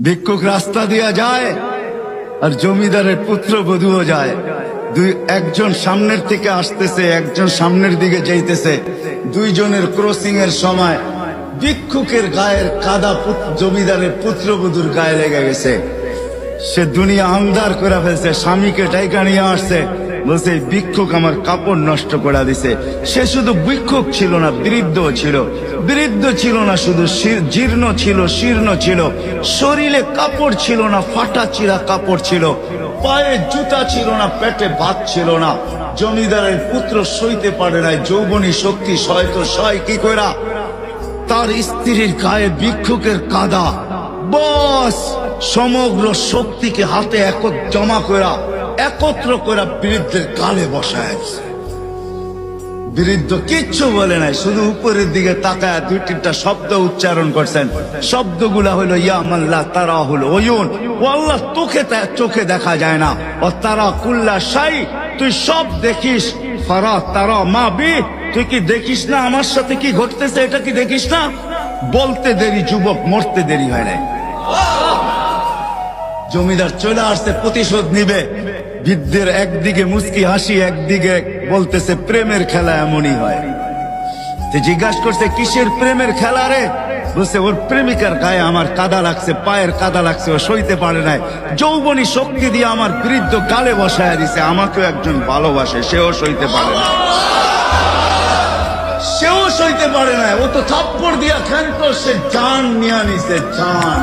ভিক্ষুক রাস্তা দিয়া যায় আর জমিদারের পুত্রবধূও যায়। একজন সামনের থেকে আসতেছে, একজন সামনের দিকে যাইতেছে। দুইজনের ক্রসিং এর সময় ভিক্ষুকের গায়ের কাদা জমিদারের পুত্রবধূর গায়ে লেগে গেছে। সে দুনিয়া আন্ধার করে ফেলছে, স্বামীকে ডাইকা নিয়ে আসছে, বলছে ভিক্ষুক আমার কাপড় নষ্ট করে দিছে। সে শুধু ভিক্ষুক ছিল না, বৃদ্ধ ছিল। বৃদ্ধ ছিল না শুধু, জীর্ণ ছিল, শীর্ণ ছিল। শরীরে কাপড় ছিল না, ফাটা চিরা কাপড় ছিল। পায়ে জুতা ছিল না, পেটে ভাত ছিল না। জমিদারের পুত্র সইতে পারে নাই, যৌবনী শক্তি সয় তো সয় কি কইরা। তার স্ত্রীর গায়ে ভিক্ষুকের কাদা, বস সমগ্র শক্তিকে হাতে জমা করা, একত্র করা বৃদ্ধের গালে বসায়। বৃদ্ধ কিচ্ছু বলে নাই, শুধু উপরের দিকে তাকায় দুই তিনটা শব্দ উচ্চারণ করছেন। শব্দগুলা হলো ইয়া মাল্লা তারা হলো ওয়ুন, ও আল্লাহ তোকে চোখে দেখা যায় না। ও তারা কুল্লা শাই, তুই সব দেখিস। ফারা তারা মা বি, তুই কি দেখিস না আমার সাথে কি ঘটতেছে, এটা কি দেখিস না? বলতে দেরি যুবক, মরতে দেরি হয় নাই। জমিদার চলে আসছে, প্রতিশোধ নিবে। বৃদ্ধের একদিকে মুস্কি হাসি, একদিকে বলতেছে প্রেমের খেলা এমনই হয়। জিজ্ঞাসা করছে কিসের প্রেমের খেলা রে? বলছে ওর প্রেমিকার গায়ে আমার কাদা লাগছে, পায়ের কাদা লাগছে, ও সইতে পারে নাই। যৌবনী শক্তি দিয়ে আমার বৃদ্ধ গালে বসায় দিছে। আমাকেও একজন ভালোবাসে, সেও সইতে পারে না, সেও সইতে পারে না। ও তো থাপ্পড় দিয়া ক্ষান্ত, সে জান নিয়ে নিছে, জান।